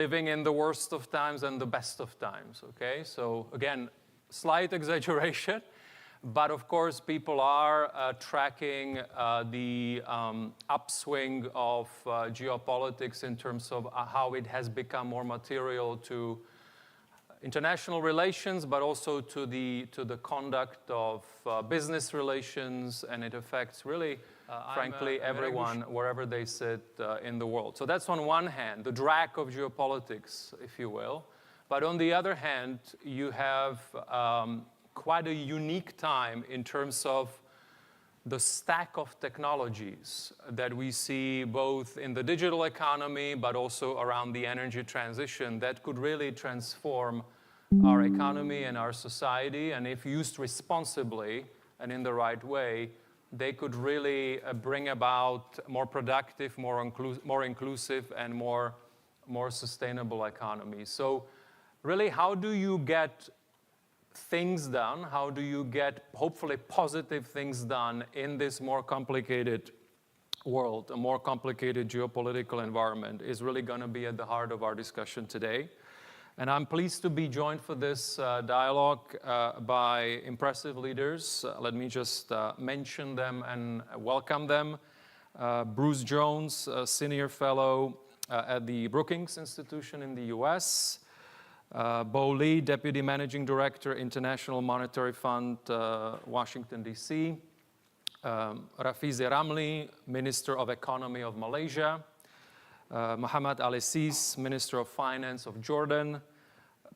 living in the worst of times and the best of times, okay? So again, slight exaggeration, but of course people are tracking the upswing of geopolitics in terms of how it has become more material to international relations, but also to the conduct of business relations, and it affects really, frankly, everyone, wherever they sit in the world. So that's on one hand, the drag of geopolitics, if you will. But on the other hand, you have quite a unique time in terms of the stack of technologies that we see both in the digital economy, but also around the energy transition that could really transform our economy and our society. And if used responsibly and in the right way, they could really bring about more productive, more inclusive, and more sustainable economies. So really, how do you get things done? How do you get, hopefully, positive things done in this more complicated world, a more complicated geopolitical environment is really going to be at the heart of our discussion today. And I'm pleased to be joined for this dialogue by impressive leaders. Let me just mention them and welcome them. Bruce Jones, Senior Fellow at the Brookings Institution in the US. Bo Lee, Deputy Managing Director, International Monetary Fund, Washington, D.C. Rafizi Ramli, Minister of Economy of Malaysia. Mohamad Al-Ississ, Minister of Finance of Jordan.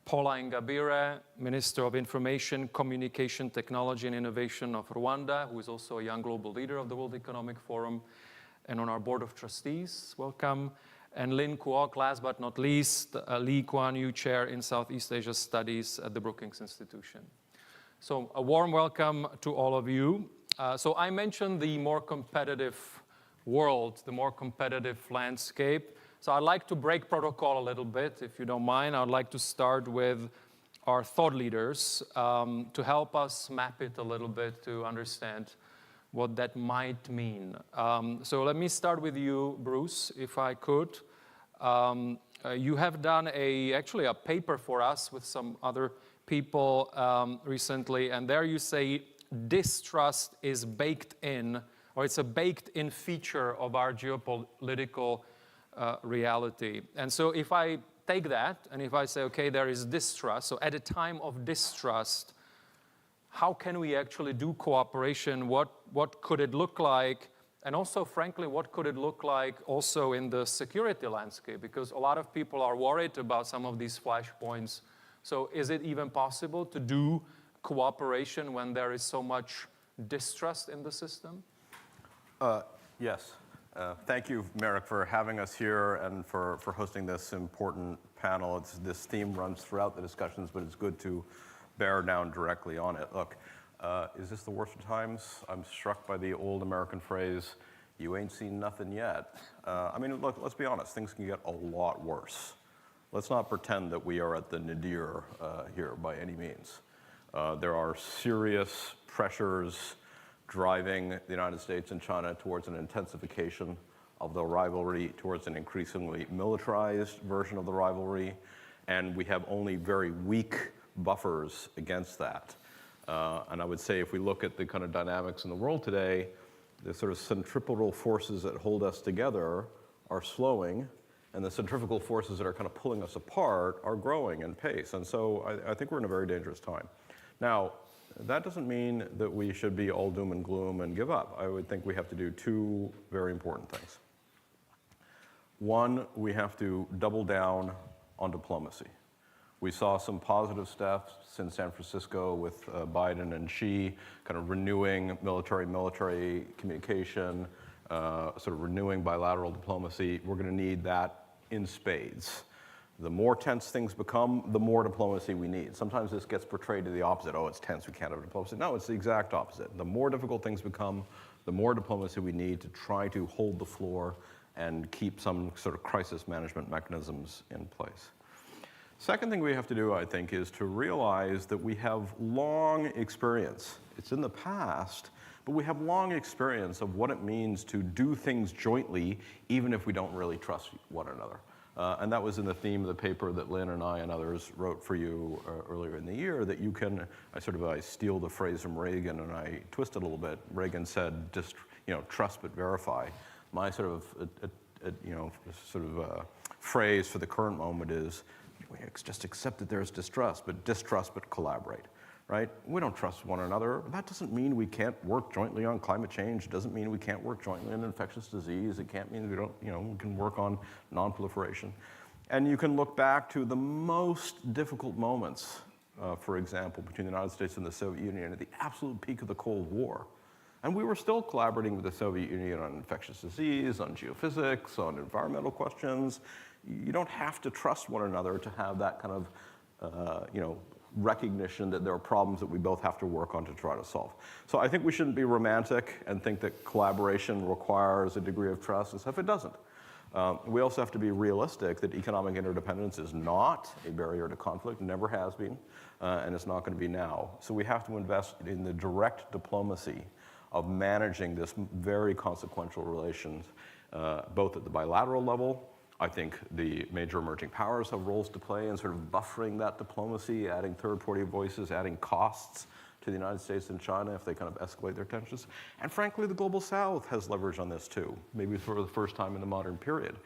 Paula Ingabire, Minister of Information, Communication, Technology, and Innovation of Rwanda, who is also a young global leader of the World Economic Forum, and on our Board of Trustees. Welcome. And Lynn, Kuok, last but not least, Lee Kuan Yew Chair in Southeast Asia Studies at the Brookings Institution. So a warm welcome to all of you. So I mentioned the more competitive world, the more competitive landscape. So I'd like to break protocol a little bit, if you don't mind. I'd like to start with our thought leaders to help us map it a little bit to understand what that might mean. So let me start with you, Bruce, if I could. You have done actually a paper for us with some other people recently, and there you say distrust is baked in, or it's a baked-in feature of our geopolitical reality. And so if I take that, and if I say, okay, there is distrust, so at a time of distrust, how can we actually do cooperation? What could it look like? And also, frankly, what could it look like also in the security landscape? Because a lot of people are worried about some of these flashpoints. So is it even possible to do cooperation when there is so much distrust in the system? Yes. Thank you, Merrick, for having us here and for hosting this important panel. This theme runs throughout the discussions, but it's good to bear down directly on it. Look, is this the worst of times? I'm struck by the old American phrase, you ain't seen nothing yet. I mean, look, let's be honest, things can get a lot worse. Let's not pretend that we are at the nadir here by any means. There are serious pressures driving the United States and China towards an intensification of the rivalry, towards an increasingly militarized version of the rivalry, and we have only very weak buffers against that. And I would say if we look at the kind of dynamics in the world today, the sort of centripetal forces that hold us together are slowing, and the centrifugal forces that are kind of pulling us apart are growing in pace. And so I think we're in a very dangerous time. Now, that doesn't mean that we should be all doom and gloom and give up. I would think we have to do two very important things. One, we have to double down on diplomacy. We saw some positive steps in San Francisco with Biden and Xi, kind of renewing military communication, sort of renewing bilateral diplomacy. We're going to need that in spades. The more tense things become, the more diplomacy we need. Sometimes this gets portrayed to the opposite. Oh, it's tense, we can't have diplomacy. No, it's the exact opposite. The more difficult things become, the more diplomacy we need to try to hold the floor and keep some sort of crisis management mechanisms in place. Second thing we have to do, I think, is to realize that we have long experience. It's in the past, but we have long experience of what it means to do things jointly, even if we don't really trust one another. And that was in the theme of the paper that Lynn and I and others wrote for you earlier in the year, that you can, I steal the phrase from Reagan and I twist it a little bit. Reagan said, just, trust but verify. My phrase for the current moment is, just accept that there's distrust but collaborate, right? We don't trust one another. That doesn't mean we can't work jointly on climate change. It doesn't mean we can't work jointly on infectious disease. It can't mean we don't, we can work on non-proliferation. And you can look back to the most difficult moments, for example, between the United States and the Soviet Union at the absolute peak of the Cold War. And we were still collaborating with the Soviet Union on infectious disease, on geophysics, on environmental questions. You don't have to trust one another to have that kind of, recognition that there are problems that we both have to work on to try to solve. So I think we shouldn't be romantic and think that collaboration requires a degree of trust as if it doesn't. We also have to be realistic that economic interdependence is not a barrier to conflict, never has been, and it's not going to be now. So we have to invest in the direct diplomacy of managing this very consequential relations, both at the bilateral level. I think the major emerging powers have roles to play in sort of buffering that diplomacy, adding third-party voices, adding costs to the United States and China if they kind of escalate their tensions. And frankly, the Global South has leverage on this too, maybe for the first time in the modern period.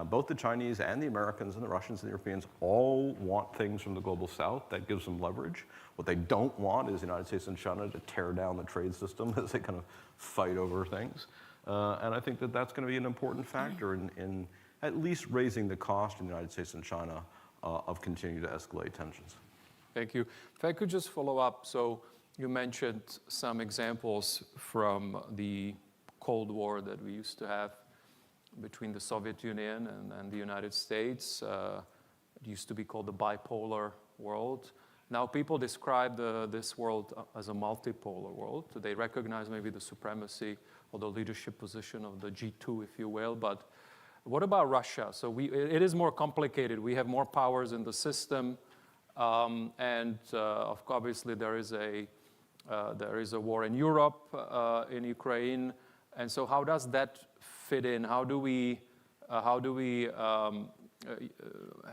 Both the Chinese and the Americans and the Russians and the Europeans all want things from the Global South. That gives them leverage. What they don't want is the United States and China to tear down the trade system as they kind of fight over things. And I think that that's going to be an important factor in at least raising the cost in the United States and China of continuing to escalate tensions. Thank you. If I could just follow up. So you mentioned some examples from the Cold War that we used to have between the Soviet Union and the United States. It used to be called the bipolar world. Now people describe this world as a multipolar world. They recognize maybe the supremacy or the leadership position of the G2, if you will, but what about Russia? So it is more complicated. We have more powers in the system, and obviously there is a war in Europe, in Ukraine, and so how does that fit in? How do we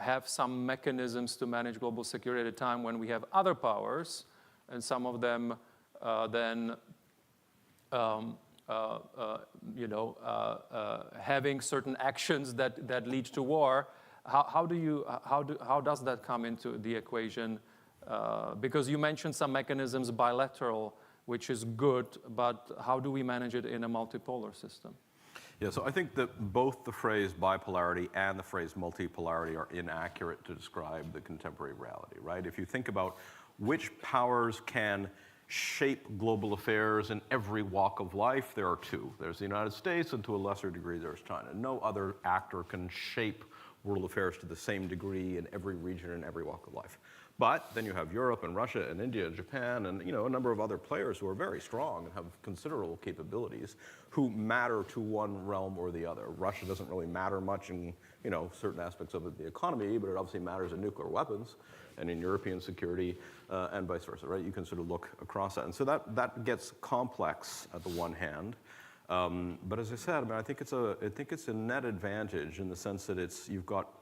have some mechanisms to manage global security at a time when we have other powers, and some of them having certain actions that lead to war? How does that come into the equation? Because you mentioned some mechanisms bilateral, which is good, but how do we manage it in a multipolar system? Yeah, so I think that both the phrase bipolarity and the phrase multipolarity are inaccurate to describe the contemporary reality, right? If you think about which powers can shape global affairs in every walk of life, there are two. There's the United States, and to a lesser degree, there's China. No other actor can shape world affairs to the same degree in every region and every walk of life. But then you have Europe and Russia and India and Japan and a number of other players who are very strong and have considerable capabilities who matter to one realm or the other. Russia doesn't really matter much in certain aspects of the economy, but it obviously matters in nuclear weapons and in European security and vice versa, right? You can sort of look across that. And so that gets complex at the one hand. But as I said, I think it's a net advantage in the sense that you've got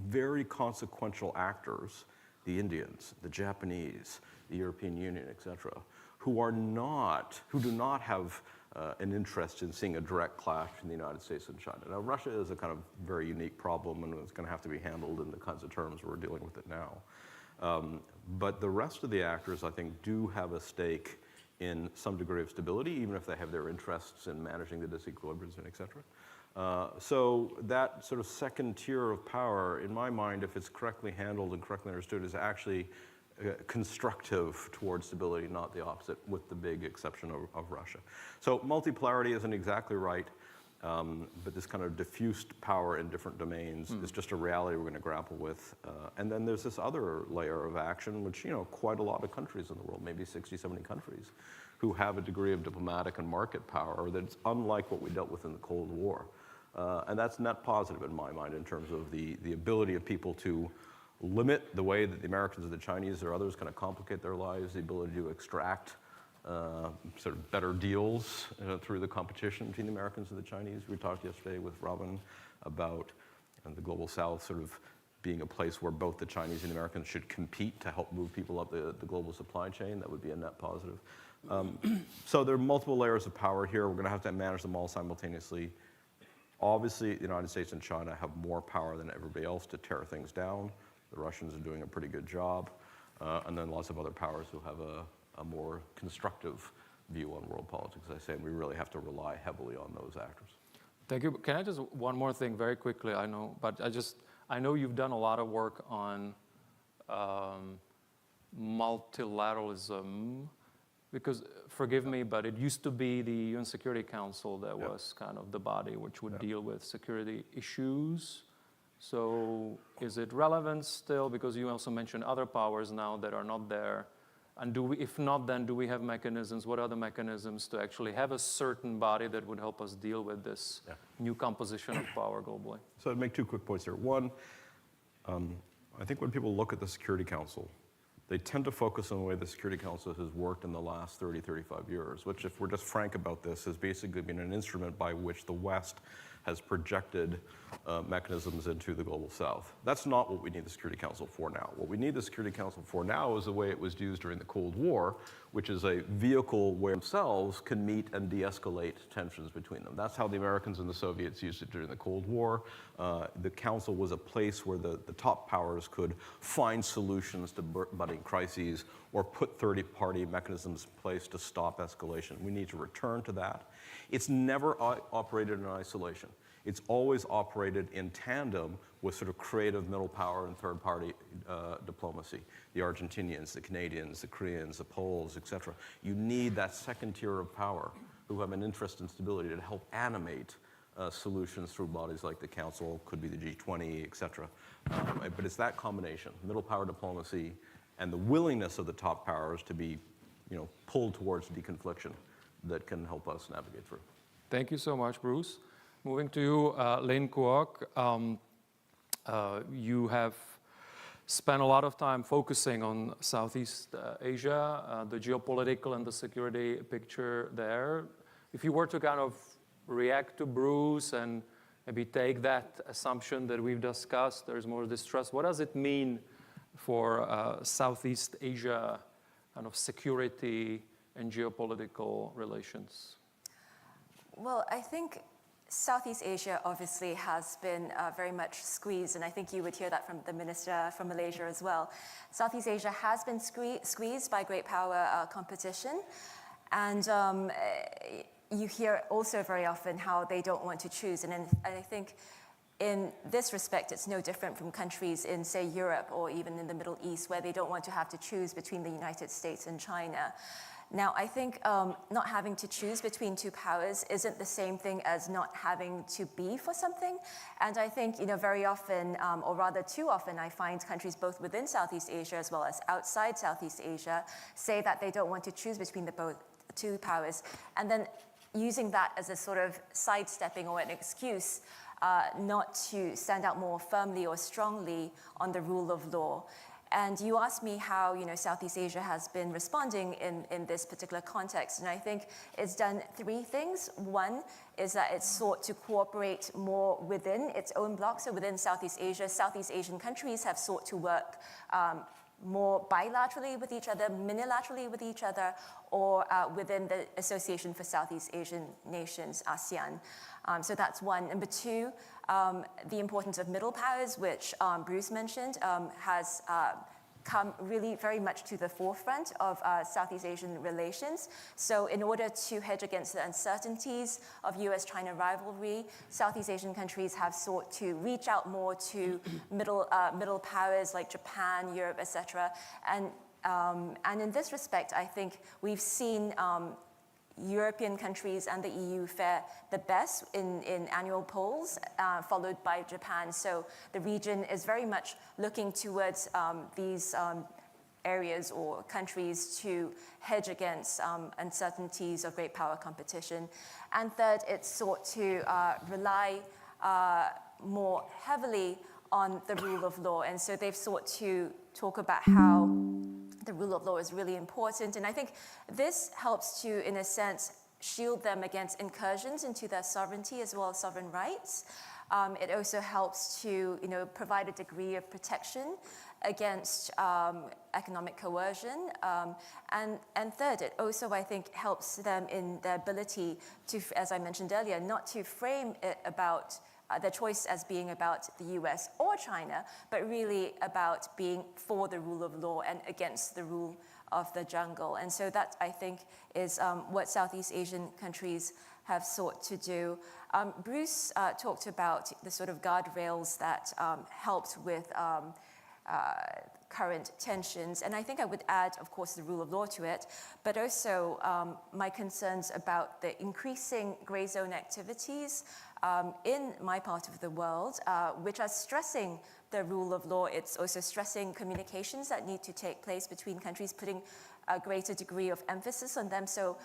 very consequential actors, the Indians, the Japanese, the European Union, et cetera, who do not have an interest in seeing a direct clash between the United States and China. Now, Russia is a kind of very unique problem, and it's going to have to be handled in the kinds of terms we're dealing with it now. But the rest of the actors, I think, do have a stake in some degree of stability, even if they have their interests in managing the disequilibriums and et cetera. So that sort of second tier of power, in my mind, if it's correctly handled and correctly understood, is actually constructive towards stability, not the opposite, with the big exception of Russia. So multipolarity isn't exactly right, but this kind of diffused power in different domains is just a reality we're going to grapple with. And then there's this other layer of action, which, quite a lot of countries in the world, maybe 60, 70 countries, who have a degree of diplomatic and market power that's unlike what we dealt with in the Cold War. And that's net positive in my mind in terms of the ability of people to limit the way that the Americans or the Chinese or others kind of complicate their lives, the ability to extract sort of better deals through the competition between the Americans and the Chinese. We talked yesterday with Robin about and the global south sort of being a place where both the Chinese and the Americans should compete to help move people up the global supply chain. That would be a net positive. So there are multiple layers of power here. We're going to have to manage them all simultaneously. Obviously, the United States and China have more power than everybody else to tear things down. The Russians are doing a pretty good job. And then lots of other powers who have a more constructive view on world politics, as I say, and we really have to rely heavily on those actors. Thank you. Can I just, one more thing very quickly, I know you've done a lot of work on multilateralism, because, forgive me, but it used to be the UN Security Council that was kind of the body which would deal with security issues. So is it relevant still? Because you also mentioned other powers now that are not there. And if not, then do we have mechanisms? What are the mechanisms to actually have a certain body that would help us deal with this new composition of power globally? So I'd make 2 quick points here. One, I think when people look at the Security Council, they tend to focus on the way the Security Council has worked in the last 30, 35 years, which, if we're just frank about this, has basically been an instrument by which the West has projected mechanisms into the global south. That's not what we need the Security Council for now. What we need the Security Council for now is the way it was used during the Cold War, which is a vehicle where themselves can meet and de-escalate tensions between them. That's how the Americans and the Soviets used it during the Cold War. The Council was a place where the top powers could find solutions to budding crises or put third-party mechanisms in place to stop escalation. We need to return to that. It's never operated in isolation. It's always operated in tandem with sort of creative middle power and third-party diplomacy. The Argentinians, the Canadians, the Koreans, the Poles, et cetera. You need that second tier of power who have an interest in stability to help animate solutions through bodies like the Council, could be the G20, et cetera. But it's that combination, middle power diplomacy and the willingness of the top powers to be pulled towards deconfliction that can help us navigate through. Thank you so much, Bruce. Moving to you, Lynn, Kuok. You have spent a lot of time focusing on Southeast Asia, the geopolitical and the security picture there. If you were to kind of react to Bruce and maybe take that assumption that we've discussed, there's more distrust, what does it mean for Southeast Asia kind of security and geopolitical relations? Well, I think Southeast Asia obviously has been very much squeezed, and I think you would hear that from the minister from Malaysia as well. Southeast Asia has been squeezed by great power competition, and you hear also very often how they don't want to choose, and I think in this respect, it's no different from countries in, say, Europe or even in the Middle East, where they don't want to have to choose between the United States and China. Now, I think not having to choose between 2 powers isn't the same thing as not having to be for something. And I think, very often, or rather too often, I find countries both within Southeast Asia as well as outside Southeast Asia say that they don't want to choose between the 2 powers, and then using that as a sort of sidestepping or an excuse not to stand out more firmly or strongly on the rule of law. And you asked me how Southeast Asia has been responding in this particular context, and I think it's done 3 things. One is that it's sought to cooperate more within its own bloc, so within Southeast Asia. Southeast Asian countries have sought to work more bilaterally with each other, minilaterally with each other, or within the Association for Southeast Asian Nations, ASEAN. So that's one. Number 2, the importance of middle powers, which Bruce mentioned, has come really very much to the forefront of Southeast Asian relations. So in order to hedge against the uncertainties of US-China rivalry, Southeast Asian countries have sought to reach out more to middle powers like Japan, Europe, etc. And in this respect, I think we've seen European countries and the EU fare the best in annual polls, followed by Japan. So the region is very much looking towards these areas or countries to hedge against uncertainties of great power competition. And third, it's sought to rely more heavily on the rule of law. And so they've sought to talk about how the rule of law is really important. And I think this helps to, in a sense, shield them against incursions into their sovereignty as well as sovereign rights. It also helps to, provide a degree of protection against economic coercion. And third, it also, I think, helps them in their ability to, as I mentioned earlier, not to frame it about their choice as being about the US or China, but really about being for the rule of law and against the rule of the jungle. And so that, I think, is what Southeast Asian countries have sought to do. Bruce talked about the sort of guardrails that helped with current tensions. And I think I would add, of course, the rule of law to it, but also my concerns about the increasing gray zone activities in my part of the world, which are stressing the rule of law. It's also stressing communications that need to take place between countries, putting a greater degree of emphasis on them. So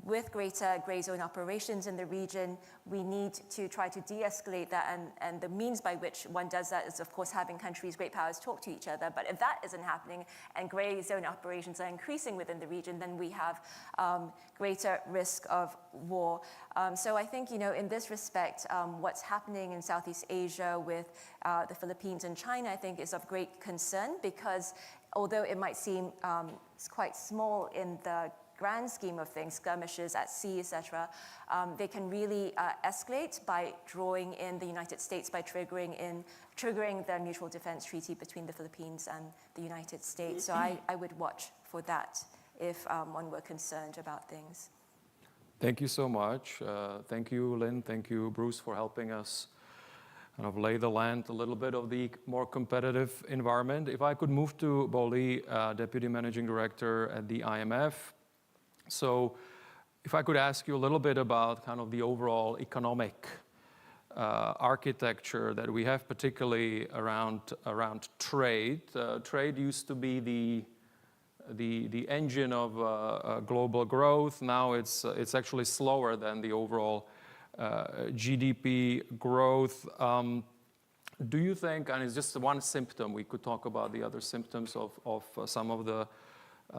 with greater gray zone operations in the region, we need to try to de-escalate that, and the means by which one does that is, of course, having countries, great powers, talk to each other. But if that isn't happening and gray zone operations are increasing within the region, then we have greater risk of war. So I think, in this respect, what's happening in Southeast Asia with the Philippines and China, I think, is of great concern, because although it might seem quite small in the grand scheme of things, skirmishes at sea, etc., they can really escalate by drawing in the United States, by triggering the mutual defense treaty between the Philippines and the United States. So I would watch for that if one were concerned about things. Thank you so much. Thank you, Lynn. Thank you, Bruce, for helping us kind of lay the land a little bit of the more competitive environment. If I could move to Boli, Deputy Managing Director at the IMF. So if I could ask you a little bit about kind of the overall economic architecture that we have, particularly around trade. Trade used to be the engine of global growth. Now it's actually slower than the overall GDP growth. Do you think, and it's just one symptom, we could talk about the other symptoms of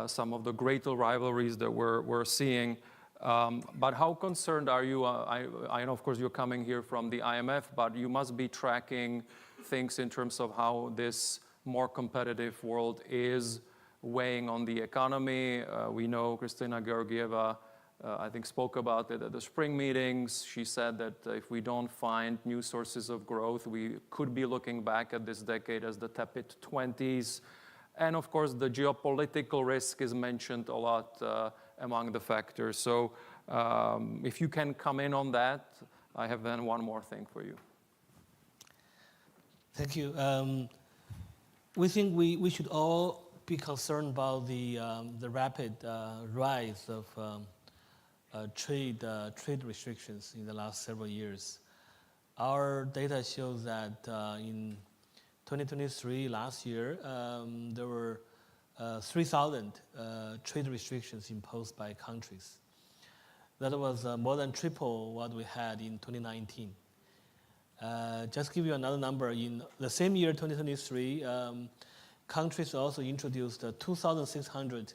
some of the greater rivalries that we're seeing, but how concerned are you? I know, of course, you're coming here from the IMF, but you must be tracking things in terms of how this more competitive world is weighing on the economy. We know Kristalina Georgieva, I think, spoke about it at the spring meetings. She said that if we don't find new sources of growth, we could be looking back at this decade as the tepid 20s. And of course, the geopolitical risk is mentioned a lot among the factors. So if you can come in on that, I have then one more thing for you. Thank you. We think we should all be concerned about the rapid rise of trade restrictions in the last several years. Our data shows that in 2023, last year, there were 3,000 trade restrictions imposed by countries. That was more than triple what we had in 2019. Just give you another number. In the same year, 2023, countries also introduced 2,600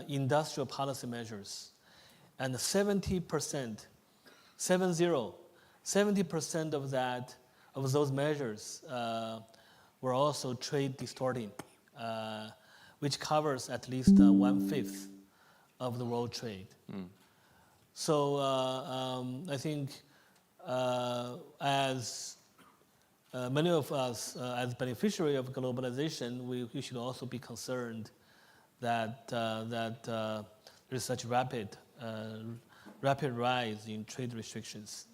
industrial policy measures, and 70% of those measures were also trade distorting, which covers at least 1/5 of the world trade. So I think as many of us, as beneficiary of globalization, we should also be concerned that there is such rapid rise in trade restrictions.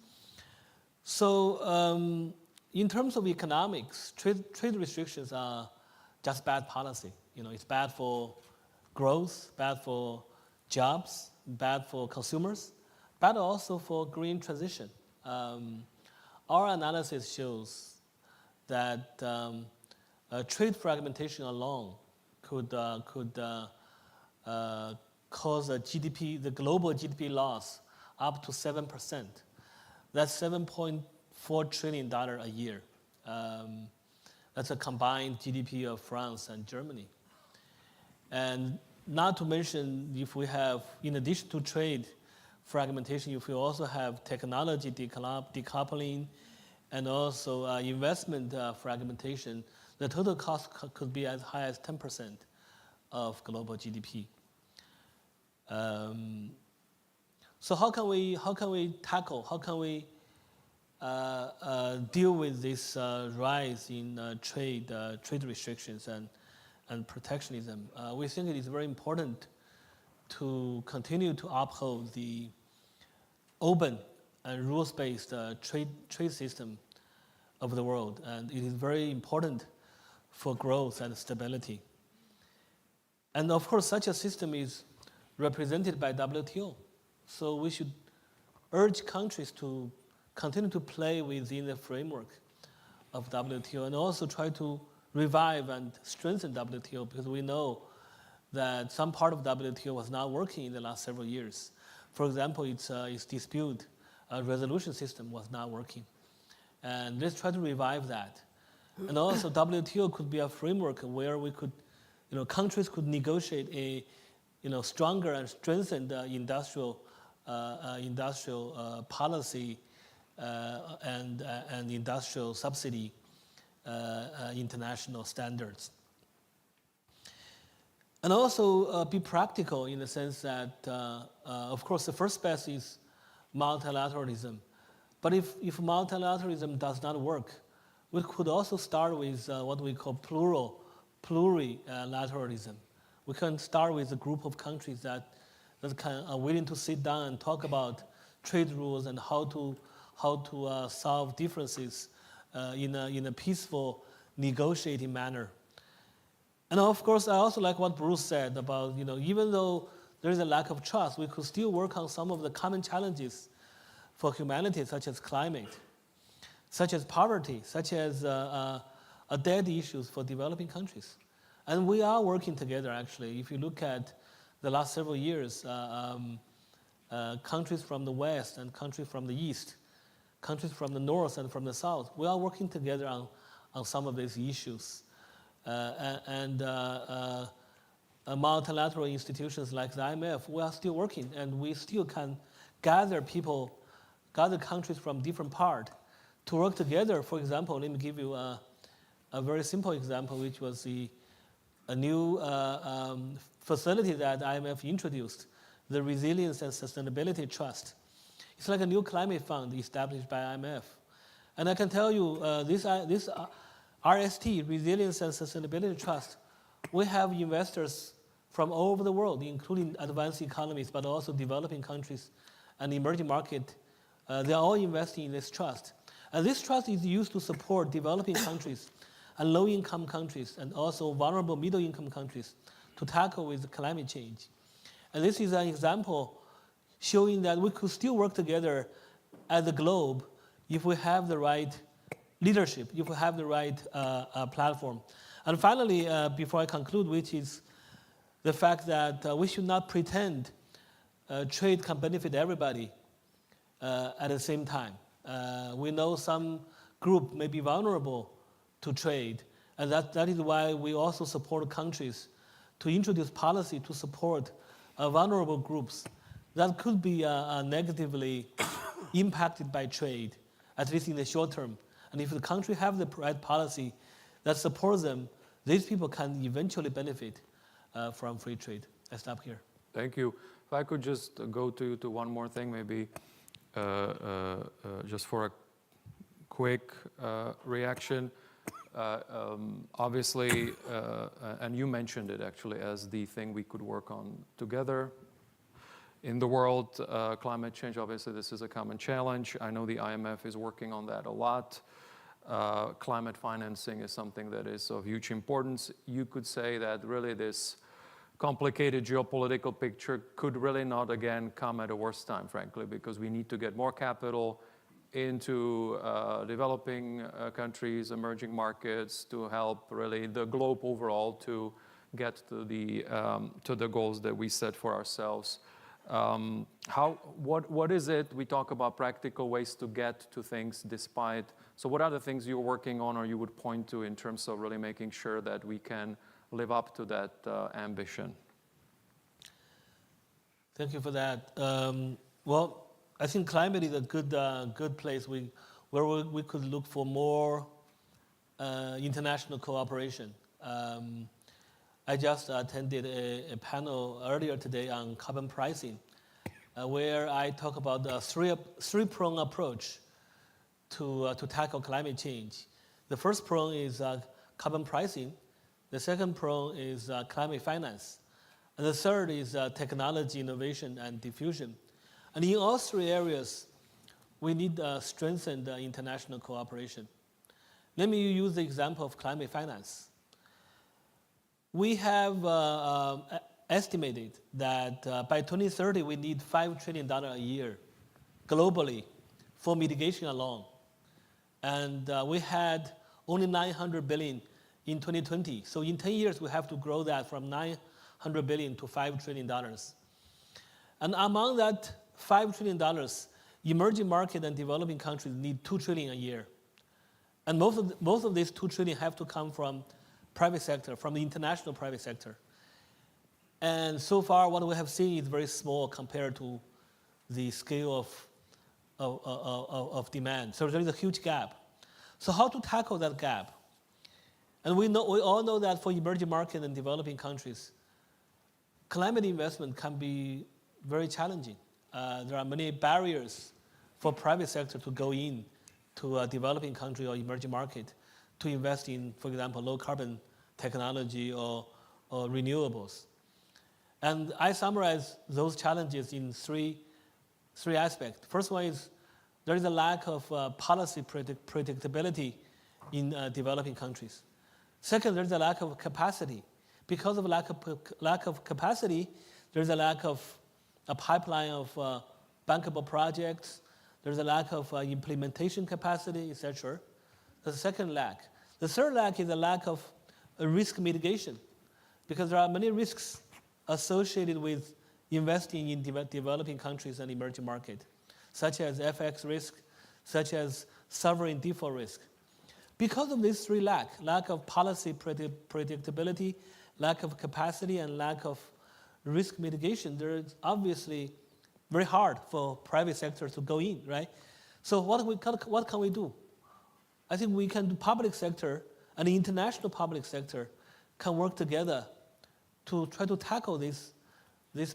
So in terms of economics, trade restrictions are just bad policy. It's bad for growth, bad for jobs, bad for consumers, but also for green transition. Our analysis shows that trade fragmentation alone could cause the global GDP loss up to 7%. That's $7.4 trillion a year. That's a combined GDP of France and Germany. And not to mention, if we have, in addition to trade fragmentation, if we also have technology decoupling and also investment fragmentation, the total cost could be as high as 10% of global GDP. So how can we tackle, how can we deal with this rise in trade restrictions and protectionism? We think it is very important to continue to uphold the open and rules-based trade system of the world, and it is very important for growth and stability. And of course, such a system is represented by WTO. So we should urge countries to continue to play within the framework of WTO and also try to revive and strengthen WTO, because we know that some part of WTO was not working in the last several years. For example, its dispute resolution system was not working. And let's try to revive that. And also WTO could be a framework where we could, countries could negotiate a, stronger and strengthened industrial policy and industrial subsidy international standards. And also be practical in the sense that, of course, the first best is multilateralism. But if multilateralism does not work, we could also start with what we call plurilateralism. We can start with a group of countries that are willing to sit down and talk about trade rules and how to solve differences in a peaceful, negotiating manner. And of course, I also like what Bruce said about, even though there is a lack of trust, we could still work on some of the common challenges for humanity, such as climate, such as poverty, such as debt issues for developing countries. And we are working together, actually. If you look at the last several years, countries from the West and countries from the East, countries from the North and from the South, we are working together on some of these issues. Multilateral institutions like the IMF, we are still working, and we still can gather countries from different parts to work together. For example, let me give you a very simple example, which was a new facility that IMF introduced, the Resilience and Sustainability Trust. It's like a new climate fund established by IMF. And I can tell you, this RST, Resilience and Sustainability Trust, we have investors from all over the world, including advanced economies, but also developing countries and emerging markets. They are all investing in this trust. And this trust is used to support developing countries and low-income countries and also vulnerable middle-income countries to tackle with climate change. And this is an example showing that we could still work together as a globe if we have the right leadership, if we have the right platform. And finally, before I conclude, which is the fact that we should not pretend trade can benefit everybody at the same time. We know some group may be vulnerable to trade, and that is why we also support countries to introduce policy to support vulnerable groups that could be negatively impacted by trade, at least in the short term. And if the country have the right policy that supports them, these people can eventually benefit from free trade. I stop here. Thank you. If I could just go to one more thing, maybe just for a quick reaction. Obviously, and you mentioned it actually as the thing we could work on together. In the world, climate change, obviously this is a common challenge. I know the IMF is working on that a lot. Climate financing is something that is of huge importance. You could say that really this complicated geopolitical picture could really not again come at a worse time, frankly, because we need to get more capital into developing countries, emerging markets, to help really the globe overall to get to the goals that we set for ourselves. What is it? We talk about practical ways to get to things despite. So what are the things you're working on or you would point to in terms of really making sure that we can live up to that ambition? Thank you for that. Well, I think climate is a good place. We where we could look for more international cooperation. I just attended a panel earlier today on carbon pricing, where I talk about the three-pronged approach to tackle climate change. The first prong is carbon pricing. The second prong is climate finance. And the third is technology, innovation, and diffusion. And in all three areas, we need strengthened international cooperation. Let me use the example of climate finance. We have estimated that by 2030, we need $5 trillion a year globally for mitigation alone. And we had only 900 billion in 2020. So in 10 years, we have to grow that from 900 billion to $5 trillion. And among that $5 trillion, emerging market and developing countries need 2 trillion a year. And most of these 2 trillion have to come from private sector, from the international private sector. And so far, what we have seen is very small compared to the scale of demand. So there is a huge gap. So how to tackle that gap? And we all know that for emerging market and developing countries, climate investment can be very challenging. There are many barriers for private sector to go in to a developing country or emerging market to invest in, for example, low carbon technology or renewables. And I summarize those challenges in three aspects. First one is there is a lack of policy predictability in developing countries. Second, there's a lack of capacity. Because of lack of capacity, there's a lack of a pipeline of bankable projects. There's a lack of implementation capacity, etc. That's the second lack. The third lack is a lack of risk mitigation, because there are many risks associated with investing in developing countries and emerging markets, such as FX risk, such as sovereign default risk. Because of these three lack of policy predictability, lack of capacity, and lack of risk mitigation, there is obviously very hard for private sector to go in, right? So what can we do? I think we can do public sector and the international public sector can work together to try to tackle these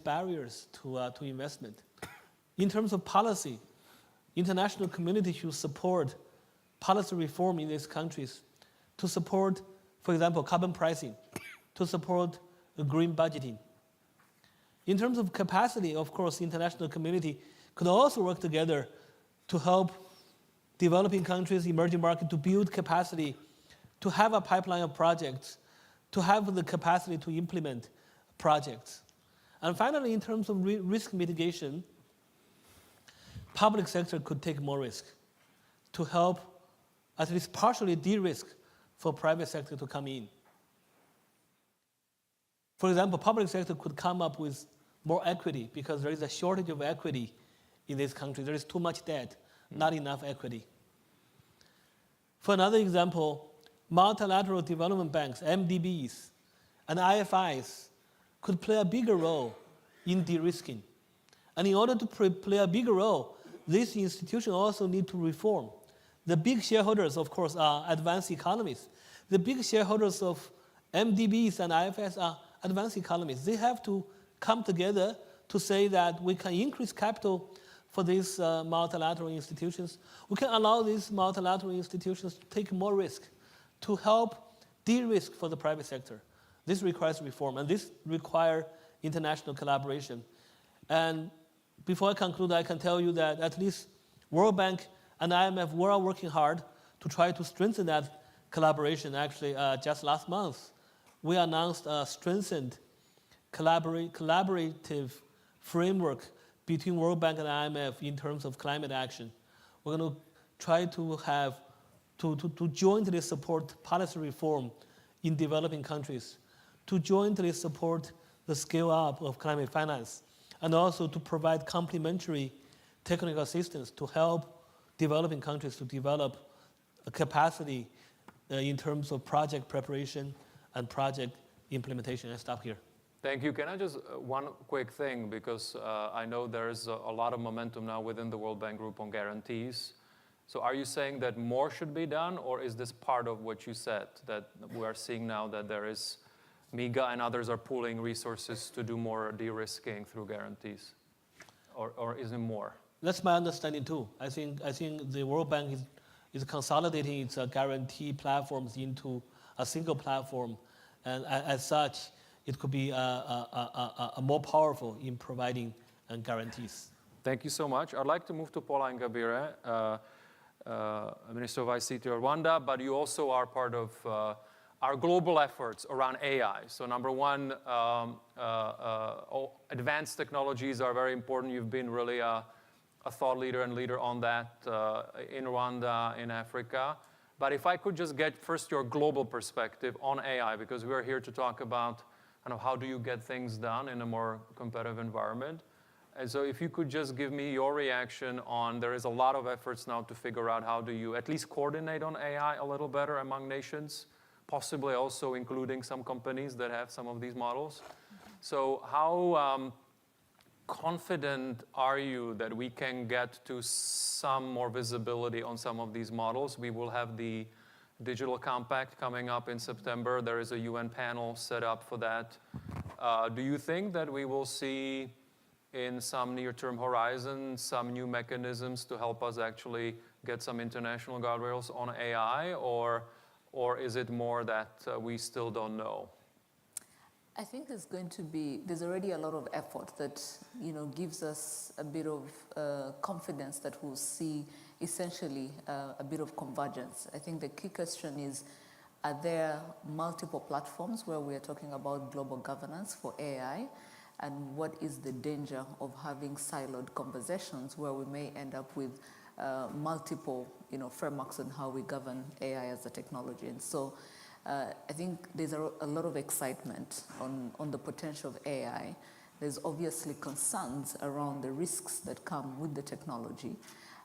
barriers to investment. In terms of policy, international community should support policy reform in these countries to support, for example, carbon pricing, to support green budgeting. In terms of capacity, of course, the international community could also work together to help developing countries, emerging markets, to build capacity, to have a pipeline of projects, to have the capacity to implement projects. And finally, in terms of risk mitigation, public sector could take more risk to help at least partially de-risk for private sector to come in. For example, public sector could come up with more equity because there is a shortage of equity in this country. There is too much debt, not enough equity. For another example, multilateral development banks, MDBs, and IFIs could play a bigger role in de-risking. And in order to play a bigger role, these institutions also need to reform. The big shareholders, of course, are advanced economies. The big shareholders of MDBs and IFS are advanced economies. They have to come together to say that we can increase capital for these multilateral institutions. We can allow these multilateral institutions to take more risk, to help de-risk for the private sector. This requires reform, and this requires international collaboration. And before I conclude, I can tell you that at least World Bank and IMF were working hard to try to strengthen that collaboration. Actually, just last month, we announced a strengthened collaborative framework between World Bank and IMF in terms of climate action. We're going to try to have to jointly support policy reform in developing countries, to jointly support the scale up of climate finance, and also to provide complementary technical assistance to help developing countries to develop a capacity in terms of project preparation and project implementation. I stop here. Thank you. Can I just, one quick thing, because I know there's a lot of momentum now within the World Bank Group on guarantees. So are you saying that more should be done, or is this part of what you said, that we are seeing now that there is MIGA and others are pooling resources to do more de-risking through guarantees? Or is it more? That's my understanding too. I think the World Bank is consolidating its guarantee platforms into a single platform, and as such, it could be a more powerful in providing guarantees. Thank you so much. I'd like to move to Paula Ingabire, Minister of ICT of Rwanda, but you also are part of our global efforts around AI. So number one, advanced technologies are very important. You've been really a thought leader and leader on that in Rwanda, in Africa. But if I could just get first your global perspective on AI, because we're here to talk about kind of how do you get things done in a more competitive environment. And so if you could just give me your reaction on, there is a lot of efforts now to figure out how do you at least coordinate on AI a little better among nations, possibly also including some companies that have some of these models. So how confident are you that we can get to some more visibility on some of these models? We will have the Digital Compact coming up in September. There is a UN panel set up for that. Do you think that we will see in some near-term horizon some new mechanisms to help us actually get some international guardrails on AI, or is it more that we still don't know? I think there's already a lot of effort that, gives us a bit of confidence that we'll see essentially a bit of convergence. I think the key question is, are there multiple platforms where we are talking about global governance for AI? And what is the danger of having siloed conversations where we may end up with multiple, frameworks on how we govern AI as a technology? And so I think there's a lot of excitement on the potential of AI. There's obviously concerns around the risks that come with the technology.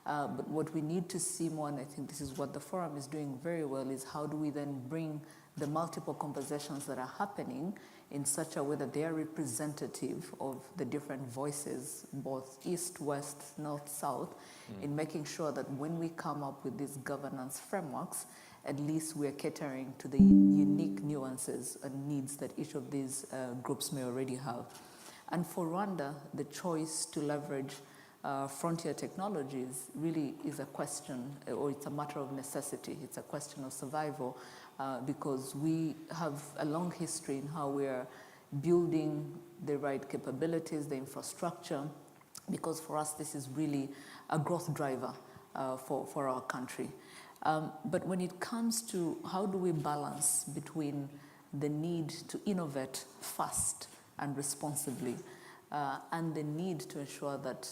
But what we need to see more, and I think this is what the forum is doing very well, is how do we then bring the multiple conversations that are happening in such a way that they are representative of the different voices, both east, west, north, south, in making sure that when we come up with these governance frameworks, at least we are catering to the unique nuances and needs that each of these groups may already have. And for Rwanda, the choice to leverage frontier technologies really is a question, or it's a matter of necessity. It's a question of survival because we have a long history in how we are building the right capabilities, the infrastructure, because for us this is really a growth driver for our country. But when it comes to how do we balance between the need to innovate fast and responsibly and the need to ensure that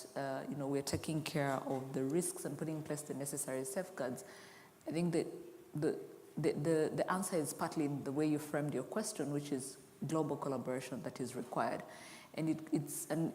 we're taking care of the risks and putting in place the necessary safeguards, I think that the answer is partly in the way you framed your question, which is global collaboration that is required. And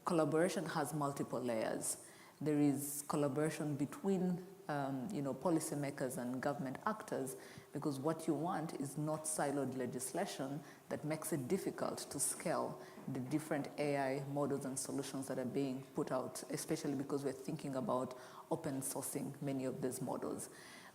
collaboration has multiple layers. There is collaboration between policymakers and government actors, because what you want is not siloed legislation that makes it difficult to scale the different AI models and solutions that are being put out, especially because we're thinking about open sourcing many of these models.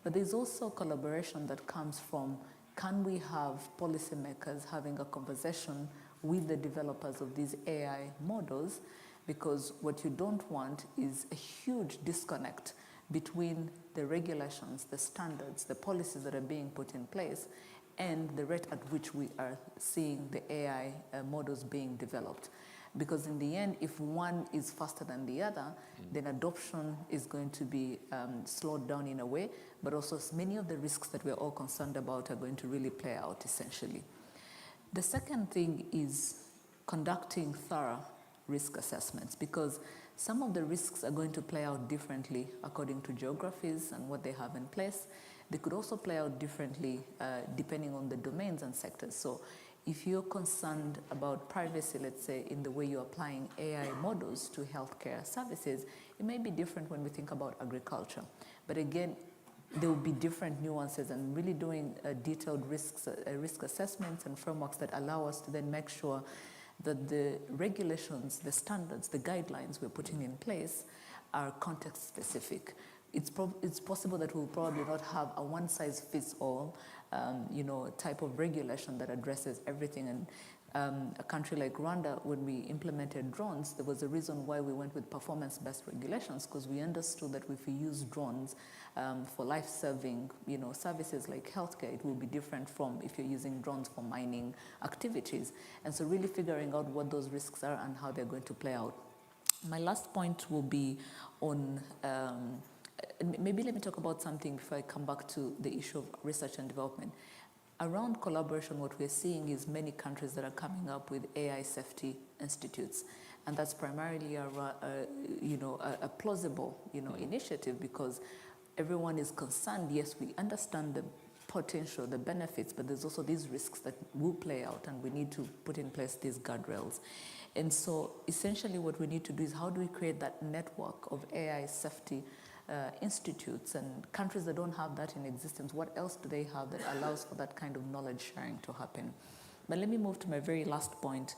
But there's also collaboration that comes from, can we have policymakers having a conversation with the developers of these AI models? Because what you don't want is a huge disconnect between the regulations, the standards, the policies that are being put in place, and the rate at which we are seeing the AI models being developed. Because in the end, if one is faster than the other, then adoption is going to be slowed down in a way, but also many of the risks that we're all concerned about are going to really play out essentially. The second thing is conducting thorough risk assessments, because some of the risks are going to play out differently according to geographies and what they have in place. They could also play out differently depending on the domains and sectors. So if you're concerned about privacy, let's say, in the way you're applying AI models to healthcare services, it may be different when we think about agriculture. But again, there will be different nuances, and really doing detailed risk assessments and frameworks that allow us to then make sure that the regulations, the standards, the guidelines we're putting in place are context specific. it's possible that we'll probably not have a one-size-fits-all, type of regulation that addresses everything. And a country like Rwanda, when we implemented drones, there was a reason why we went with performance-based regulations, because we understood that if we use drones for life-saving, services like healthcare, it will be different from if you're using drones for mining activities. And so really figuring out what those risks are and how they're going to play out. My last point will be on, maybe let me talk about something before I come back to the issue of research and development. Around collaboration, what we're seeing is many countries that are coming up with AI safety institutes. And that's primarily a plausible, initiative, because everyone is concerned. Yes, we understand the potential, the benefits, but there's also these risks that will play out, and we need to put in place these guardrails. And so essentially what we need to do is, how do we create that network of AI safety institutes, and countries that don't have that in existence, what else do they have that allows for that kind of knowledge sharing to happen? But let me move to my very last point,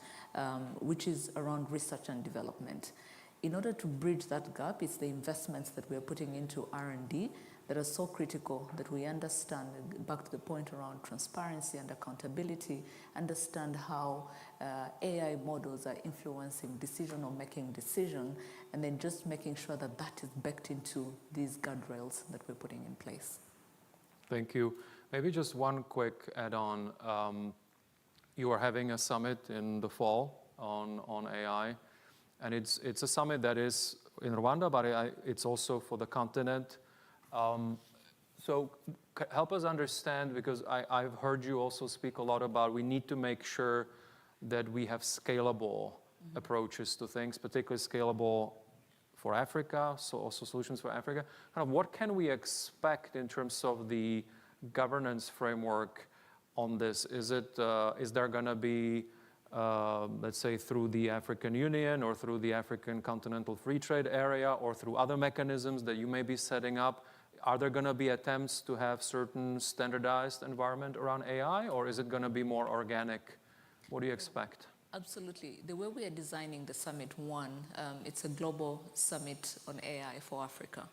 which is around research and development. In order to bridge that gap, it's the investments that we're putting into R&D that are so critical, that we understand, back to the point around transparency and accountability, understand how AI models are influencing decision or making decision, and then just making sure that that is baked into these guardrails that we're putting in place. Thank you. Maybe just one quick add-on. You are having a summit in the fall on AI, and it's a summit that is in Rwanda, but it's also for the continent. So help us understand, because I've heard you also speak a lot about we need to make sure that we have scalable approaches to things, particularly scalable for Africa, so also solutions for Africa. Kind of what can we expect in terms of the governance framework on this? Is there going to be, let's say, through the African Union or through the African Continental Free Trade Area or through other mechanisms that you may be setting up? Are there going to be attempts to have certain standardized environment around AI, or is it going to be more organic? What do you expect? Absolutely. The way we are designing the Summit 1, it's a global summit on AI for Africa.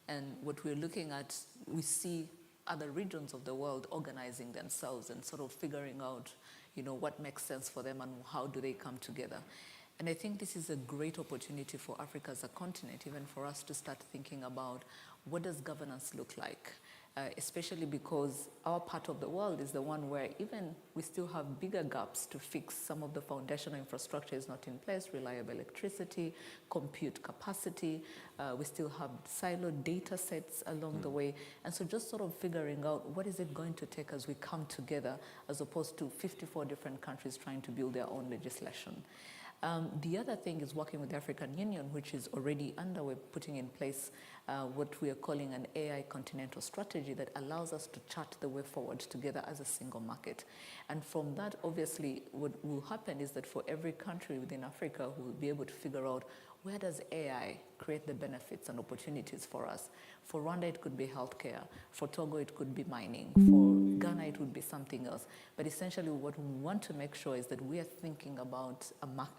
And what we're looking at, we see other regions of the world organizing themselves and sort of figuring out, what makes sense for them and how do they come together. And I think this is a great opportunity for Africa as a continent, even for us to start thinking about what does governance look like, especially because our part of the world is the one where even we still have bigger gaps to fix. Some of the foundational infrastructure is not in place, reliable electricity, compute capacity. We still have siloed data sets along the way. And so just sort of figuring out what is it going to take as we come together, as opposed to 54 different countries trying to build their own legislation. The other thing is working with the African Union, which is already underway, putting in place what we are calling an AI continental strategy that allows us to chart the way forward together as a single market. And from that, obviously, what will happen is that for every country within Africa, we'll be able to figure out where does AI create the benefits and opportunities for us. For Rwanda, it could be healthcare. For Togo, it could be mining. For Ghana, it would be something else. But essentially, what we want to make sure is that we are thinking about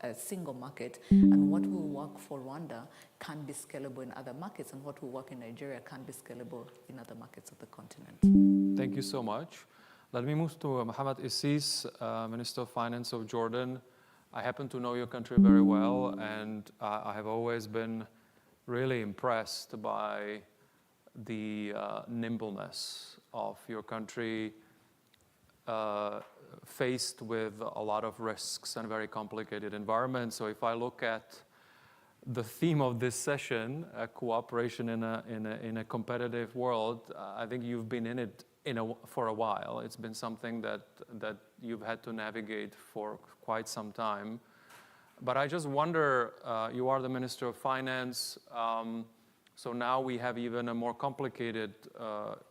a single market, and what will work for Rwanda can be scalable in other markets, and what will work in Nigeria can be scalable in other markets of the continent. Thank you so much. Let me move to Mohamad Ississ, Minister of Finance of Jordan. I happen to know your country very well, and I have always been really impressed by the nimbleness of your country, faced with a lot of risks and very complicated environments. So if I look at the theme of this session, cooperation in a competitive world, I think you've been in it for a while. It's been something that you've had to navigate for quite some time. But I just wonder, you are the Minister of Finance, so now we have even a more complicated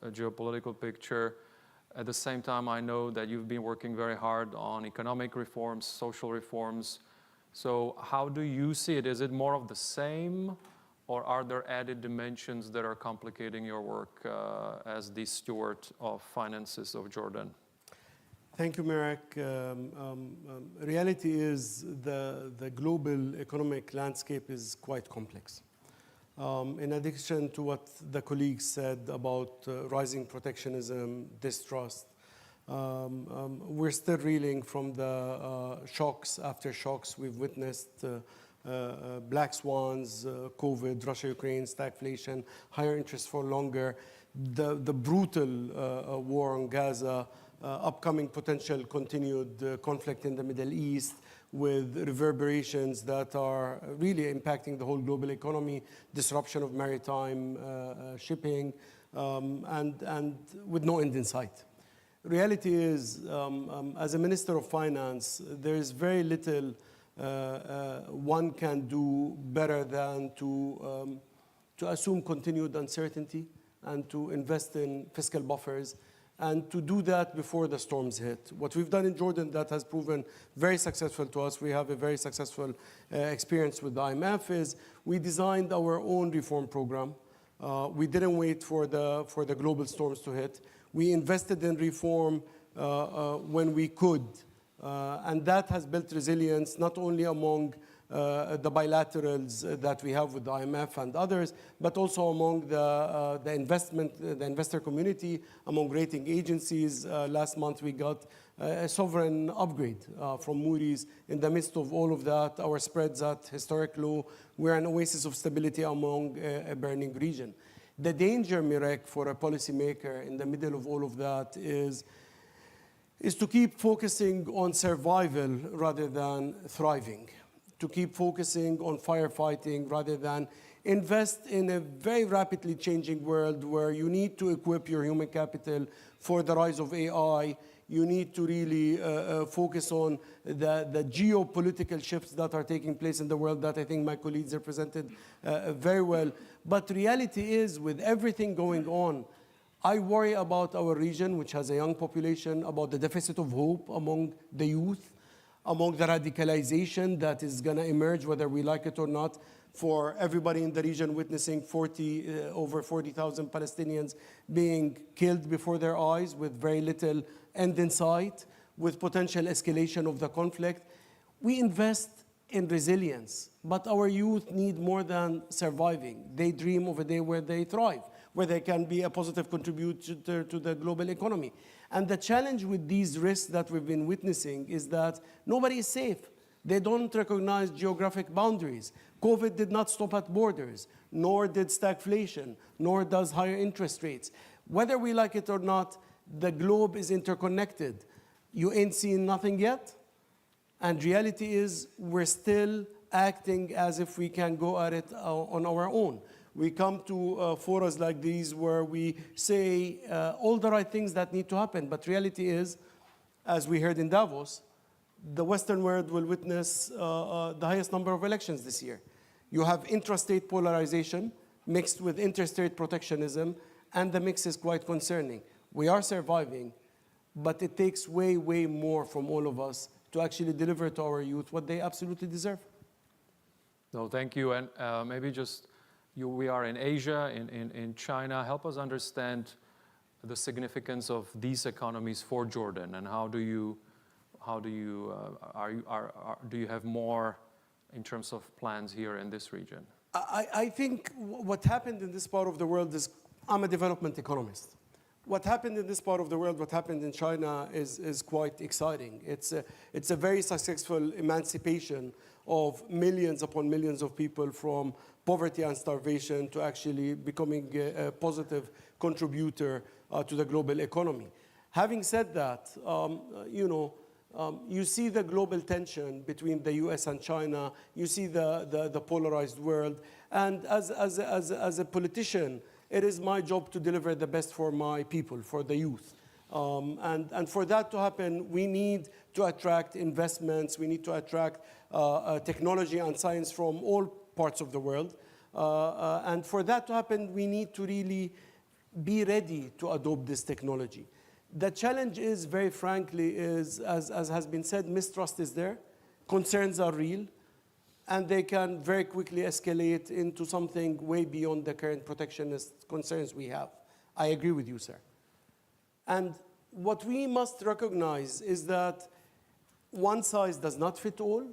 geopolitical picture. At the same time, I know that you've been working very hard on economic reforms, social reforms. So how do you see it? Is it more of the same, or are there added dimensions that are complicating your work as the steward of finances of Jordan? Thank you, Marek. Reality is the global economic landscape is quite complex. In addition to what the colleagues said about rising protectionism, distrust, we're still reeling from the shocks after shocks we've witnessed. Black swans, COVID, Russia-Ukraine, stagflation, higher interest for longer, the brutal war on Gaza, upcoming potential continued conflict in the Middle East with reverberations that are really impacting the whole global economy, disruption of maritime shipping, and with no end in sight. Reality is, as a Minister of Finance, there is very little one can do better than to assume continued uncertainty and to invest in fiscal buffers and to do that before the storms hit. What we've done in Jordan that has proven very successful to us, we have a very successful experience with the IMF, is we designed our own reform program. We didn't wait for the global storms to hit. We invested in reform when we could. And that has built resilience not only among the bilaterals that we have with the IMF and others, but also among the investor community, among rating agencies. Last month we got a sovereign upgrade from Moody's. In the midst of all of that, our spreads at historic low. We're an oasis of stability among a burning region. The danger, Mirek, for a policymaker in the middle of all of that is to keep focusing on survival rather than thriving, to keep focusing on firefighting rather than invest in a very rapidly changing world where you need to equip your human capital for the rise of AI. You need to really focus on the geopolitical shifts that are taking place in the world that I think my colleagues represented very well. But reality is, with everything going on, I worry about our region, which has a young population, about the deficit of hope among the youth, among the radicalization that is going to emerge, whether we like it or not, for everybody in the region witnessing over 40,000 Palestinians being killed before their eyes with very little end in sight, with potential escalation of the conflict. We invest in resilience, but our youth need more than surviving. They dream of a day where they thrive, where they can be a positive contributor to the global economy. And the challenge with these risks that we've been witnessing is that nobody is safe. They don't recognize geographic boundaries. COVID did not stop at borders, nor did stagflation, nor does higher interest rates. Whether we like it or not, the globe is interconnected. You ain't seen nothing yet, and reality is we're still acting as if we can go at it on our own. We come to forums like these where we say all the right things that need to happen, but reality is, as we heard in Davos, the Western world will witness the highest number of elections this year. You have intrastate polarization mixed with interstate protectionism, and the mix is quite concerning. We are surviving, but it takes way, way more from all of us to actually deliver to our youth what they absolutely deserve. No, thank you. And maybe just, we are in Asia, in China. Help us understand the significance of these economies for Jordan, and do you have more in terms of plans here in this region? I think what happened in this part of the world is, I'm a development economist. What happened in this part of the world, what happened in China is quite exciting. It's a very successful emancipation of millions upon millions of people from poverty and starvation to actually becoming a positive contributor to the global economy. Having said that, you see the global tension between the US and China. You see the polarized world. And as a politician, it is my job to deliver the best for my people, for the youth. And for that to happen, we need to attract investments. We need to attract technology and science from all parts of the world. And for that to happen, we need to really be ready to adopt this technology. The challenge is, very frankly, as has been said, mistrust is there. Concerns are real. And they can very quickly escalate into something way beyond the current protectionist concerns we have. I agree with you, sir. And what we must recognize is that one size does not fit all.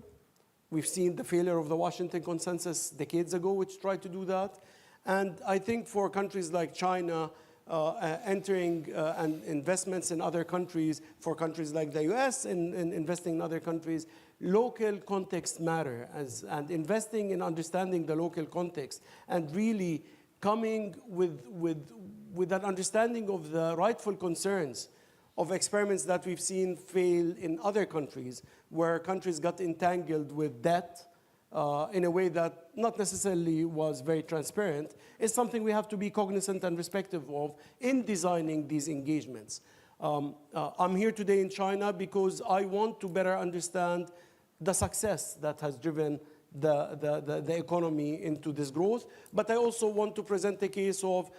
We've seen the failure of the Washington Consensus decades ago, which tried to do that. And I think for countries like China, entering and investments in other countries, for countries like the US and investing in other countries, local context matter, and investing in understanding the local context and really coming with an understanding of the rightful concerns of experiments that we've seen fail in other countries, where countries got entangled with debt in a way that not necessarily was very transparent, is something we have to be cognizant and respectful of in designing these engagements. I'm here today in China because I want to better understand the success that has driven the economy into this growth, but I also want to present a case of,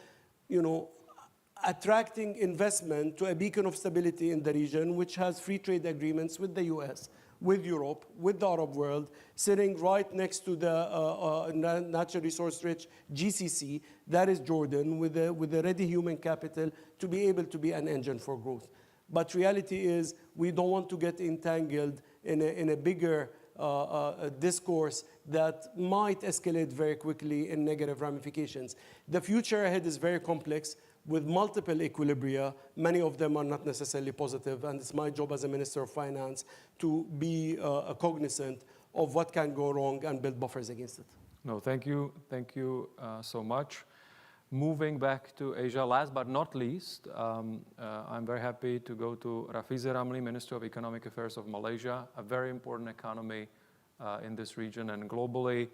attracting investment to a beacon of stability in the region, which has free trade agreements with the US, with Europe, with the Arab world, sitting right next to the natural resource-rich GCC, that is Jordan, with a ready human capital to be able to be an engine for growth. But reality is, we don't want to get entangled in a bigger discourse that might escalate very quickly in negative ramifications. The future ahead is very complex, with multiple equilibria. Many of them are not necessarily positive, and it's my job as a Minister of Finance to be cognizant of what can go wrong and build buffers against it. No, thank you so much. Moving back to Asia, last but not least, I'm very happy to go to Rafizi Ramli, Minister of Economic Affairs of Malaysia, a very important economy in this region and globally.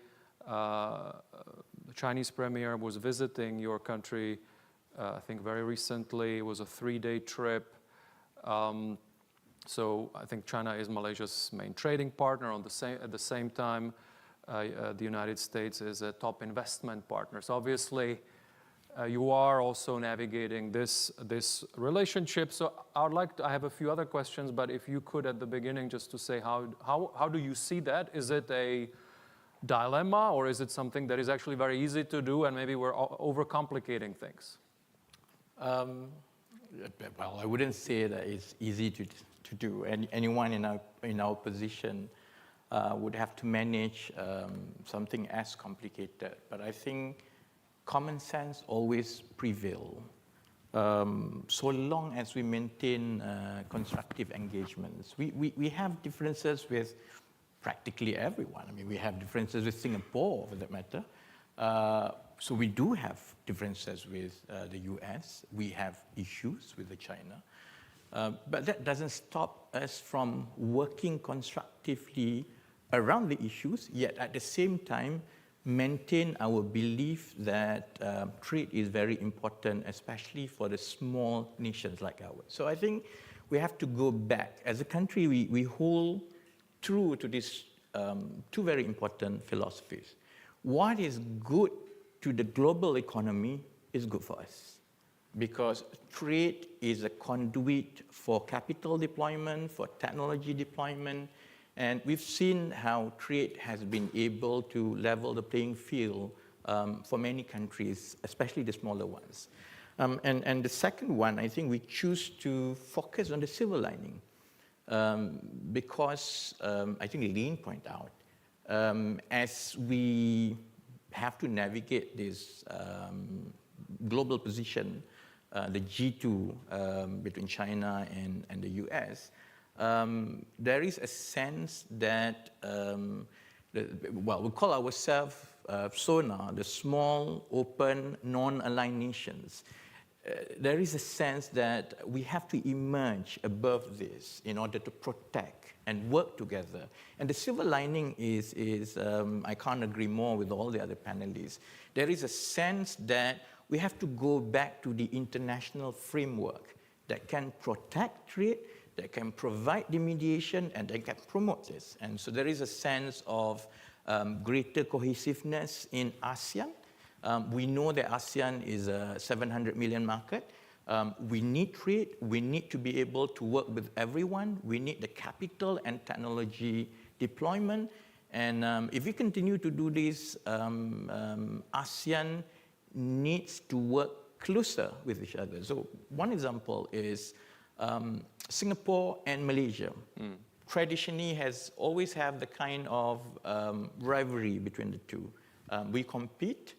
The Chinese Premier was visiting your country I think very recently. It was a 3-day trip. So I think China is Malaysia's main trading partner. At the same time, the United States is a top investment partner. So obviously, you are also navigating this relationship. So I have a few other questions, but if you could at the beginning just to say how do you see that? Is it a dilemma, or is it something that is actually very easy to do and maybe we're overcomplicating things? Well, I wouldn't say that it's easy to do. Anyone in our position would have to manage something as complicated. But I think common sense always prevails. So long as we maintain constructive engagements. We have differences with practically everyone. I mean, we have differences with Singapore, for that matter. So we do have differences with the US. We have issues with China. But that doesn't stop us from working constructively around the issues, yet at the same time, maintain our belief that trade is very important, especially for the small nations like ours. So I think we have to go back. As a country, we hold true to these two very important philosophies. What is good to the global economy is good for us, because trade is a conduit for capital deployment, for technology deployment, and we've seen how trade has been able to level the playing field for many countries, especially the smaller ones. And the second one, I think we choose to focus on the silver lining, because I think Lynn pointed out, as we have to navigate this global position, the G2 between China and the US, there is a sense that, we call ourselves SONA, the small, open, non-aligned nations. There is a sense that we have to emerge above this in order to protect and work together. And the silver lining is I can't agree more with all the other panelists. There is a sense that we have to go back to the international framework that can protect trade, that can provide the mediation, and that can promote this. And so there is a sense of greater cohesiveness in ASEAN. We know that ASEAN is a 700 million market. We need trade. We need to be able to work with everyone. We need the capital and technology deployment. And if we continue to do this, ASEAN needs to work closer with each other. So one example is Singapore and Malaysia. Traditionally has always have the kind of rivalry between the two. We compete.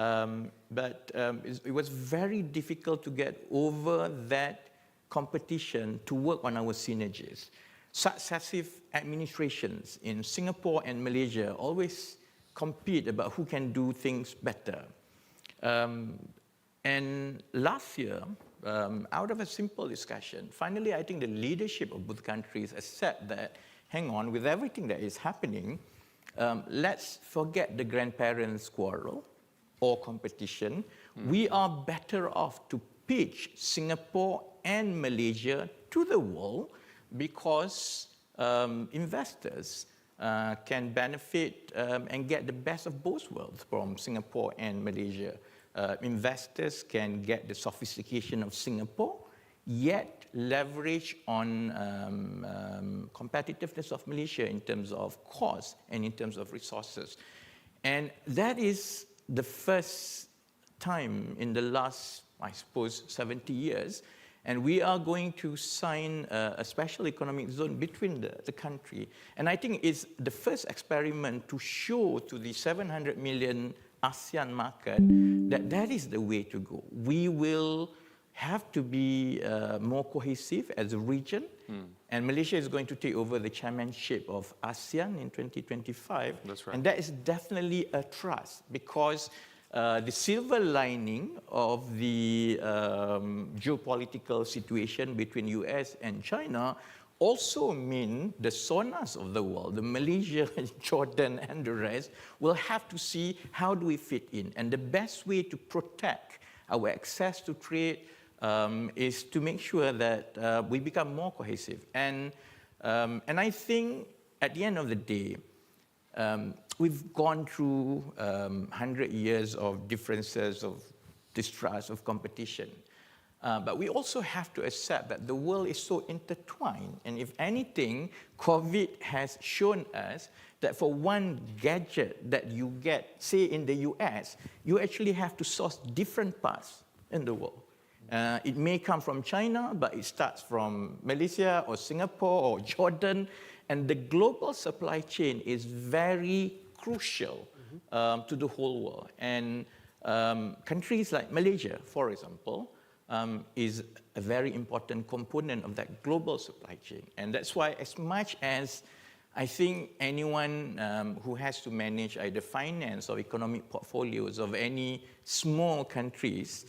It was very difficult to get over that competition to work on our synergies. Successive administrations in Singapore and Malaysia always compete about who can do things better. And last year, out of a simple discussion, finally I think the leadership of both countries accept that, hang on, with everything that is happening, let's forget the grandparents' quarrel or competition. We are better off to pitch Singapore and Malaysia to the world because investors can benefit and get the best of both worlds from Singapore and Malaysia. Investors can get the sophistication of Singapore, yet leverage on competitiveness of Malaysia in terms of cost and in terms of resources. And that is the first time in the last, I suppose, 70 years. And we are going to sign a special economic zone between the country. And I think it's the first experiment to show to the 700 million ASEAN market that that is the way to go. We will have to be more cohesive as a region. And Malaysia is going to take over the chairmanship of ASEAN in 2025. That's right. And that is definitely a trust because the silver lining of the geopolitical situation between US and China also mean the SONAs of the world, the Malaysia, Jordan, and the rest, will have to see how do we fit in. And the best way to protect our access to trade is to make sure that we become more cohesive. And I think at the end of the day, we've gone through 100 years of differences, of distrust, of competition. But we also have to accept that the world is so intertwined. And if anything, COVID has shown us that for one gadget that you get, say in the US, you actually have to source different parts in the world. It may come from China, but it starts from Malaysia or Singapore or Jordan. And the global supply chain is very crucial to the whole world. And countries like Malaysia, for example, is a very important component of that global supply chain. And that's why as much as I think anyone who has to manage either finance or economic portfolios of any small countries,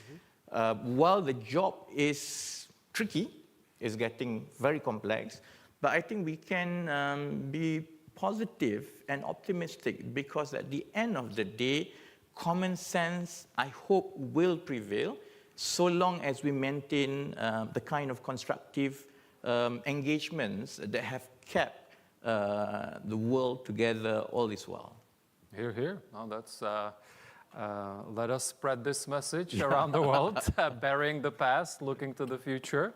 while the job is tricky, is getting very complex, but I think we can be positive and optimistic because at the end of the day, common sense, I hope, will prevail so long as we maintain the kind of constructive engagements that have kept the world together all this while. Hear, hear. Well, that's, let us spread this message around the world, burying the past, looking to the future.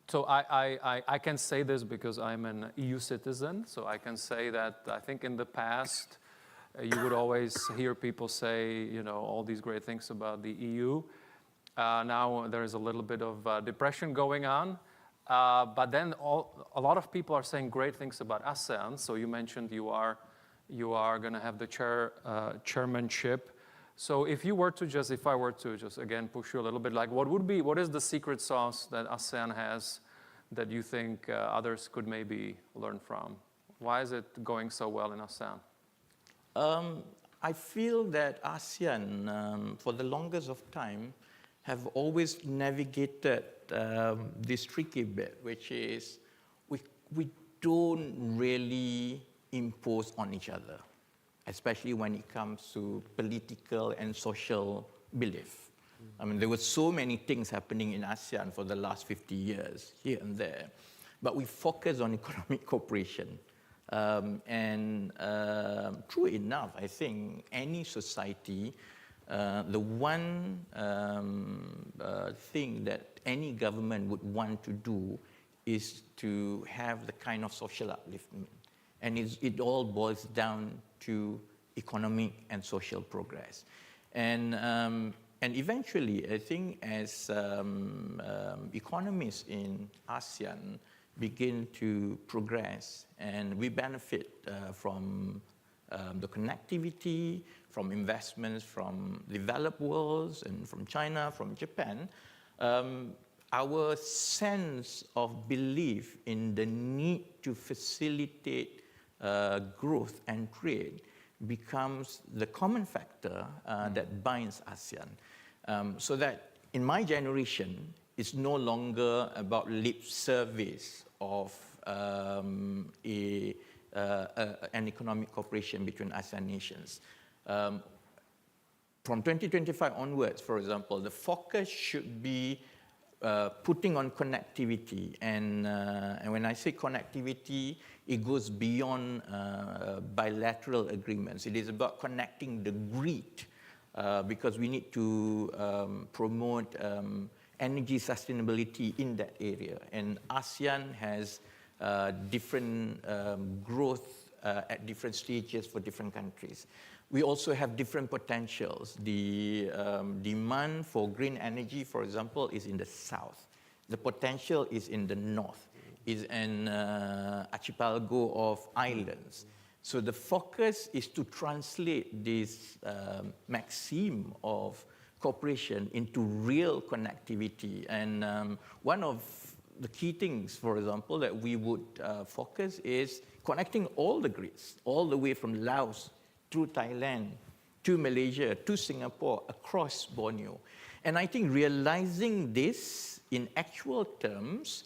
So I can say this because I'm an EU citizen, so I can say that I think in the past, you would always hear people say, you know, all these great things about the EU. Now there is a little bit of depression going on, but then a lot of people are saying great things about ASEAN. So you mentioned you are going to have the chairmanship. So if I were to just again push you a little bit, like what is the secret sauce that ASEAN has that you think others could maybe learn from? Why is it going so well in ASEAN? I feel that ASEAN, for the longest of time, have always navigated this tricky bit, which is we don't really impose on each other, especially when it comes to political and social belief. I mean, there were so many things happening in ASEAN for the last 50 years, here and there, but we focus on economic cooperation. True enough, I think any society, the one thing that any government would want to do is to have the kind of social upliftment. And it all boils down to economic and social progress. And eventually, I think as economies in ASEAN begin to progress and we benefit from the connectivity, from investments from developed worlds and from China, from Japan, our sense of belief in the need to facilitate growth and trade becomes the common factor that binds ASEAN. So that in my generation, it's no longer about lip service of an economic cooperation between ASEAN nations. From 2025 onwards, for example, the focus should be putting on connectivity. And when I say connectivity, it goes beyond bilateral agreements. It is about connecting the grid because we need to promote energy sustainability in that area. And ASEAN has different growth at different stages for different countries. We also have different potentials. The demand for green energy, for example, is in the south. The potential is in the north. Is an archipelago of islands. So the focus is to translate this maxim of cooperation into real connectivity. And one of the key things, for example, that we would focus is connecting all the grids, all the way from Laos through Thailand, to Malaysia, to Singapore, across Borneo. And I think realizing this in actual terms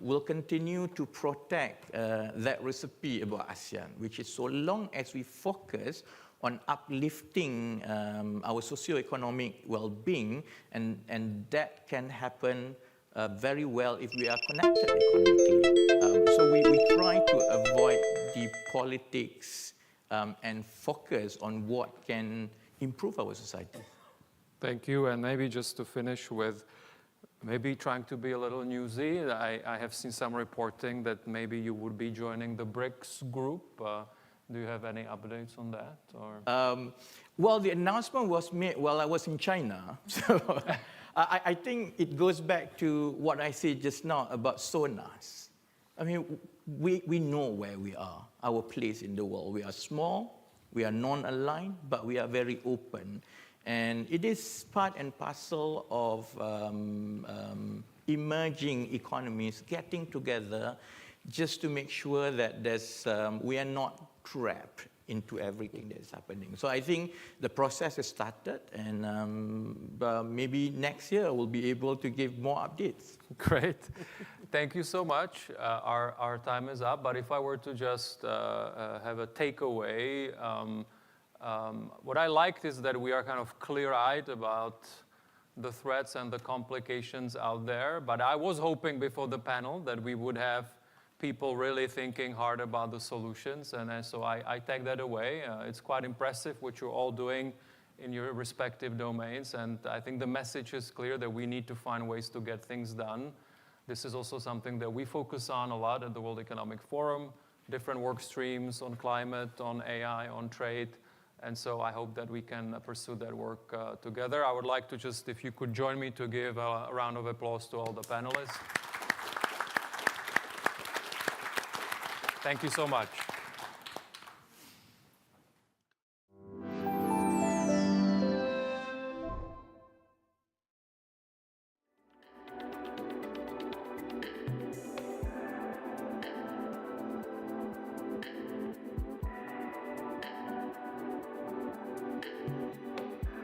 will continue to protect that recipe about ASEAN, which is so long as we focus on uplifting our socio-economic well-being, and that can happen very well if we are connected economically. So we try to avoid the politics and focus on what can improve our society. Thank you. And maybe just to finish with maybe trying to be a little newsy, I have seen some reporting that maybe you would be joining the BRICS group. Do you have any updates on that? Or? Well, the announcement was made while I was in China. So I think it goes back to what I said just now about sonars. I mean, we know where we are, our place in the world. We are small, we are non-aligned, but we are very open. And it is part and parcel of emerging economies getting together just to make sure that we are not trapped into everything that is happening. So I think the process has started, and maybe next year we'll be able to give more updates. Great. Thank you so much. Our time is up, but if I were to just have a takeaway, what I liked is that we are kind of clear-eyed about the threats and the complications out there, but I was hoping before the panel that we would have people really thinking hard about the solutions, and so I take that away. It's quite impressive what you're all doing in your respective domains, and I think the message is clear that we need to find ways to get things done. This is also something that we focus on a lot at the World Economic Forum, different work streams on climate, on AI, on trade, and so I hope that we can pursue that work together. I would like to just, if you could join me to give a round of applause to all the panelists. Thank you so much.